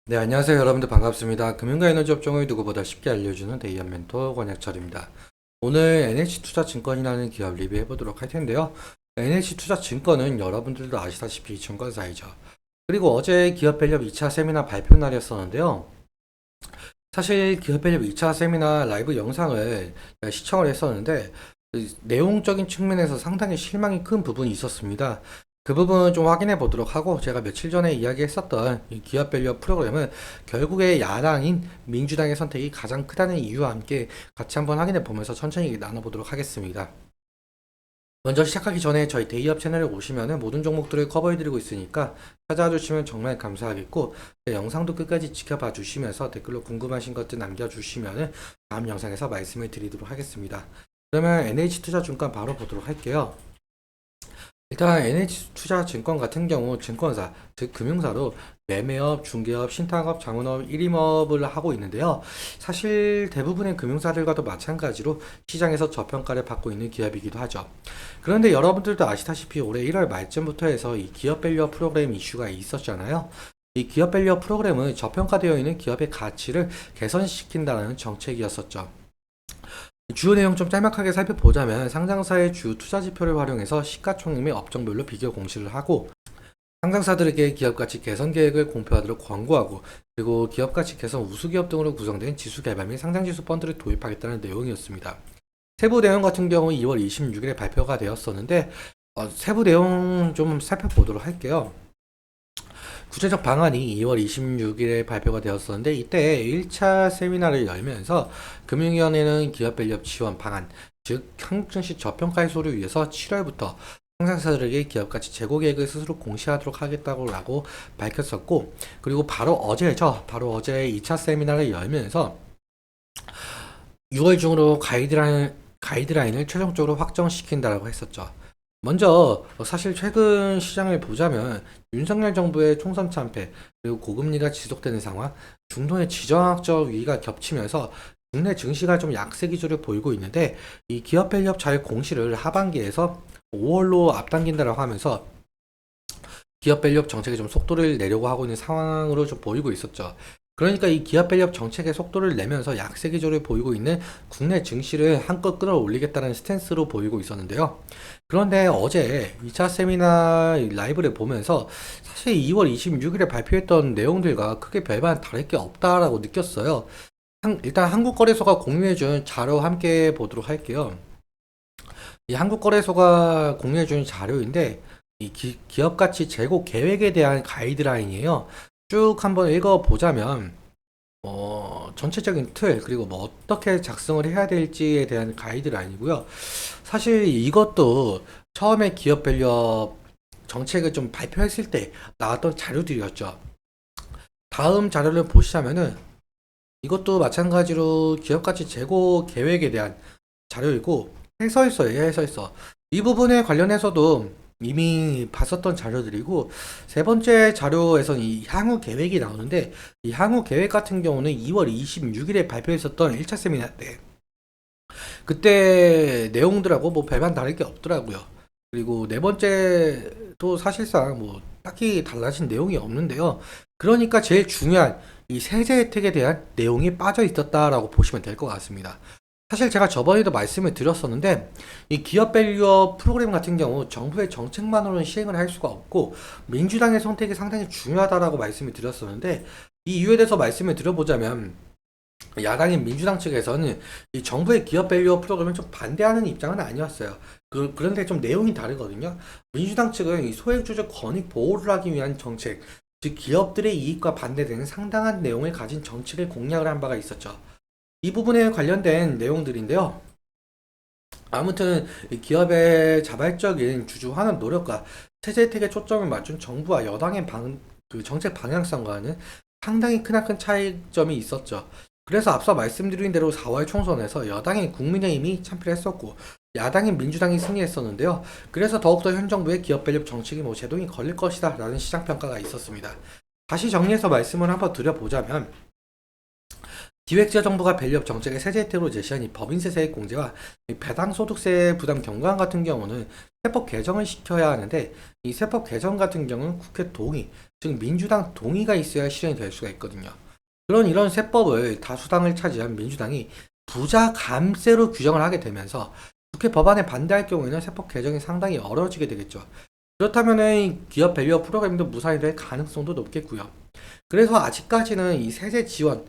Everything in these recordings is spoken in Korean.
네, 안녕하세요. 여러분들 반갑습니다. 금융과 에너지 업종을 누구보다 쉽게 알려주는 데이언 멘토 권혁철입니다. 오늘 NH투자증권이라는 기업 리뷰해 보도록 할 텐데요. NH투자증권은 여러분들도 아시다시피 증권사이죠. 그리고 어제 기업밸류 2차 세미나 발표 날이었었는데요. 사실 기업밸류 2차 세미나 라이브 영상을 시청을 했었는데 내용적인 측면에서 상당히 실망이 큰 부분이 있었습니다. 그 부분 좀 확인해 보도록 하고, 제가 며칠 전에 이야기했었던 이 기업 밸류 프로그램은 결국에 야당인 민주당의 선택이 가장 크다는 이유와 함께 같이 한번 확인해 보면서 천천히 나눠보도록 하겠습니다. 먼저 시작하기 전에 저희 데이업 채널에 오시면은 모든 종목들을 커버해 드리고 있으니까 찾아와 주시면 정말 감사하겠고, 영상도 끝까지 지켜봐 주시면서 댓글로 궁금하신 것들 남겨주시면은 다음 영상에서 말씀을 드리도록 하겠습니다. 그러면 NH투자증권 바로 보도록 할게요. 일단 NH투자증권 같은 경우 증권사, 즉 금융사로 매매업, 중개업, 신탁업, 자문업, 1임업을 하고 있는데요. 사실 대부분의 금융사들과도 마찬가지로 시장에서 저평가를 받고 있는 기업이기도 하죠. 그런데 여러분들도 아시다시피 올해 1월 말쯤부터 해서 이 기업 밸류업 프로그램 이슈가 있었잖아요. 이 기업 밸류업 프로그램은 저평가되어 있는 기업의 가치를 개선시킨다는 정책이었었죠. 주요 내용 좀 짤막하게 살펴보자면, 상장사의 주 투자 지표를 활용해서 시가총액 및 업종별로 비교 공시를 하고, 상장사들에게 기업가치 개선 계획을 공표하도록 권고하고, 그리고 기업가치 개선 우수기업 등으로 구성된 지수 개발 및 상장지수 펀드를 도입하겠다는 내용이었습니다. 세부 내용 같은 경우 2월 26일에 발표가 되었었는데, 세부 내용 좀 살펴보도록 할게요. 구체적 방안이 2월 26일에 발표가 되었었는데, 이때 1차 세미나를 열면서 금융위원회는 기업 밸류업 지원 방안, 즉 한국증시 저평가 해소를 위해서 7월부터 상장사들에게 기업가치 재고 계획을 스스로 공시하도록 하겠다고 밝혔었고, 그리고 바로 어제 2차 세미나를 열면서 6월 중으로 가이드라인을 최종적으로 확정시킨다라고 했었죠. 먼저 사실 최근 시장을 보자면 윤석열 정부의 총선 참패, 그리고 고금리가 지속되는 상황, 중동의 지정학적 위기가 겹치면서 국내 증시가 좀 약세 기조를 보이고 있는데, 이 기업 밸류업 잘 공시를 하반기에서 5월로 앞당긴다라고 하면서 기업 밸류업 정책에 좀 속도를 내려고 하고 있는 상황으로 좀 보이고 있었죠. 그러니까 이 기업 밸류업 정책에 속도를 내면서 약세 기조를 보이고 있는 국내 증시를 한껏 끌어올리겠다는 스탠스로 보이고 있었는데요. 그런데 어제 2차 세미나 라이브를 보면서 사실 2월 26일에 발표했던 내용들과 크게 별반 다를 게 없다라고 느꼈어요. 일단 한국거래소가 공유해준 자료 함께 보도록 할게요. 이 한국거래소가 공유해준 자료인데, 이 기업 가치 재고 계획에 대한 가이드라인이에요. 쭉 한번 읽어보자면, 전체적인 틀, 그리고 뭐 어떻게 작성을 해야 될지에 대한 가이드라인이고요. 사실 이것도 처음에 기업 밸류업 정책을 좀 발표했을 때 나왔던 자료들이었죠. 다음 자료를 보시자면은 이것도 마찬가지로 기업 가치 재고 계획에 대한 자료이고, 해설서예요, 해설서. 이 부분에 관련해서도 이미 봤었던 자료들이고, 세 번째 자료에서는 이 향후 계획이 나오는데, 이 향후 계획 같은 경우는 2월 26일에 발표했었던 1차 세미나 때 그때 내용들하고 뭐 별반 다를 게 없더라고요. 그리고 네 번째도 사실상 뭐 딱히 달라진 내용이 없는데요. 그러니까 제일 중요한 이 세제 혜택에 대한 내용이 빠져 있었다라고 보시면 될 것 같습니다. 사실 제가 저번에도 말씀을 드렸었는데, 이 기업 밸류업 프로그램 같은 경우 정부의 정책만으로는 시행을 할 수가 없고 민주당의 선택이 상당히 중요하다라고 말씀을 드렸었는데, 이 이유에 대해서 말씀을 드려보자면, 야당인 민주당 측에서는 이 정부의 기업 밸류업 프로그램을 좀 반대하는 입장은 아니었어요. 그런데 좀 내용이 다르거든요. 민주당 측은 이 소액주주 권익 보호를 하기 위한 정책, 즉 기업들의 이익과 반대되는 상당한 내용을 가진 정책을 공약을 한 바가 있었죠. 이 부분에 관련된 내용들인데요. 아무튼 이 기업의 자발적인 주주 환원 노력과 세제 혜택에 초점을 맞춘 정부와 여당의 그 정책 방향성과는 상당히 크나큰 차이점이 있었죠. 그래서 앞서 말씀드린 대로 4월 총선에서 여당인 국민의힘이 참패를 했었고 야당인 민주당이 승리했었는데요. 그래서 더욱더 현 정부의 기업 밸류 정책이 뭐 제동이 걸릴 것이다 라는 시장 평가가 있었습니다. 다시 정리해서 말씀을 한번 드려보자면, 기획재정부가 밸류업 정책의 세제 혜택으로 제시한 이 법인세 세액 공제와 이 배당소득세 부담 경감 같은 경우는 세법 개정을 시켜야 하는데 이 세법 개정 같은 경우는 국회 동의, 즉 민주당 동의가 있어야 실행이 될 수가 있거든요. 그런 이런 세법을 다수당을 차지한 민주당이 부자 감세로 규정을 하게 되면서 국회 법안에 반대할 경우에는 세법 개정이 상당히 어려워지게 되겠죠. 그렇다면 기업 밸류업 프로그램도 무산이 될 가능성도 높겠고요. 그래서 아직까지는 이 세제 지원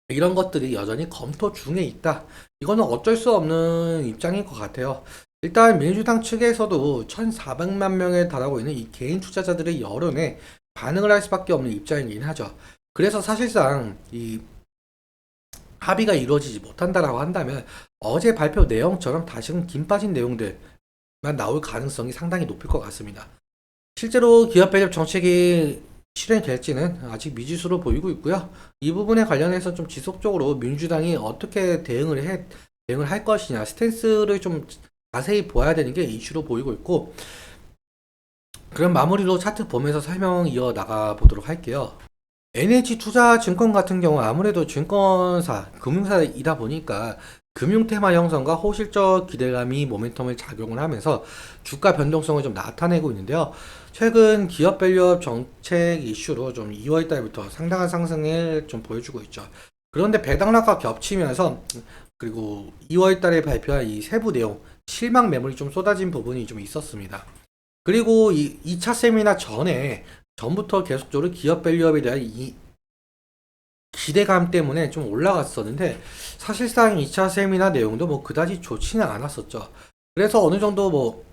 이런 것들이 여전히 검토 중에 있다. 이거는 어쩔 수 없는 입장인 것 같아요. 일단 민주당 측에서도 1,400만 명에 달하고 있는 이 개인 투자자들의 여론에 반응을 할 수밖에 없는 입장이긴 하죠. 그래서 사실상 이 합의가 이루어지지 못한다라고 한다면 어제 발표 내용처럼 다시금 김 빠진 내용들만 나올 가능성이 상당히 높을 것 같습니다. 실제로 기업 배급 정책이 실행될지는 아직 미지수로 보이고 있고요. 이 부분에 관련해서 좀 지속적으로 민주당이 어떻게 대응을 할 것이냐, 스탠스를 좀 자세히 보아야 되는 게 이슈로 보이고 있고, 그럼 마무리로 차트 보면서 설명 이어 나가 보도록 할게요. NH투자증권 같은 경우 아무래도 증권사, 금융사이다 보니까 금융 테마 형성과 호실적 기대감이 모멘텀을 작용을 하면서 주가 변동성을 좀 나타내고 있는데요. 최근 기업 밸류업 정책 이슈로 좀 2월 달부터 상당한 상승을 좀 보여주고 있죠. 그런데 배당락과 겹치면서 그리고 2월 달에 발표한 이 세부 내용 실망 매물이 좀 쏟아진 부분이 좀 있었습니다. 그리고 이 2차 세미나 전부터 계속적으로 기업 밸류업에 대한 이 기대감 때문에 좀 올라갔었는데 사실상 2차 세미나 내용도 뭐 그다지 좋지는 않았었죠. 그래서 어느 정도 뭐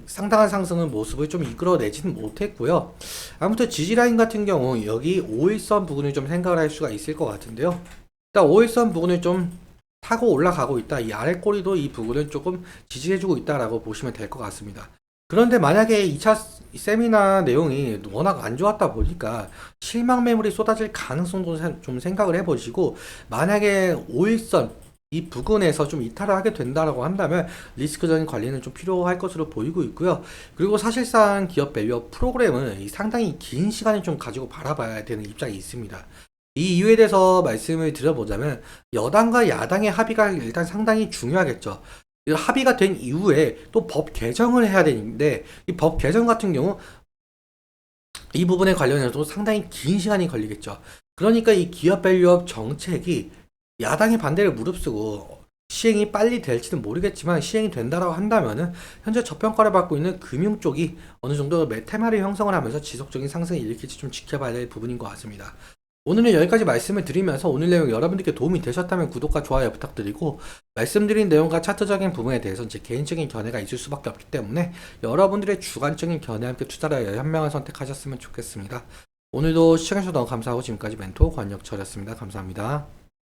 상당한 상승의 모습을 좀 이끌어내지는 못했고요. 아무튼 지지라인 같은 경우 여기 5일선 부분을 좀 생각을 할 수가 있을 것 같은데요. 일단 5일선 부분을 좀 타고 올라가고 있다. 이 아래 꼬리도 이 부분을 조금 지지해주고 있다라고 보시면 될 것 같습니다. 그런데 만약에 2차 세미나 내용이 워낙 안 좋았다 보니까 실망 매물이 쏟아질 가능성도 좀 생각을 해보시고, 만약에 5일선 이 부근에서 좀 이탈을 하게 된다라고 한다면 리스크적인 관리는 좀 필요할 것으로 보이고 있고요. 그리고 사실상 기업 밸류업 프로그램은 상당히 긴 시간을 좀 가지고 바라봐야 되는 입장이 있습니다. 이 이유에 대해서 말씀을 드려보자면 여당과 야당의 합의가 일단 상당히 중요하겠죠. 합의가 된 이후에 또 법 개정을 해야 되는데 이 법 개정 같은 경우 이 부분에 관련해서도 상당히 긴 시간이 걸리겠죠. 그러니까 이 기업 밸류업 정책이 야당의 반대를 무릅쓰고 시행이 빨리 될지는 모르겠지만 시행이 된다라고 한다면은 현재 저평가를 받고 있는 금융 쪽이 어느 정도 테마를 형성을 하면서 지속적인 상승을 일으킬지 좀 지켜봐야 될 부분인 것 같습니다. 오늘은 여기까지 말씀을 드리면서 오늘 내용 여러분들께 도움이 되셨다면 구독과 좋아요 부탁드리고, 말씀드린 내용과 차트적인 부분에 대해서는 제 개인적인 견해가 있을 수밖에 없기 때문에 여러분들의 주관적인 견해와 함께 투자를 현명한 선택하셨으면 좋겠습니다. 오늘도 시청해주셔서 너무 감사하고 지금까지 멘토 권혁철이었습니다. 감사합니다.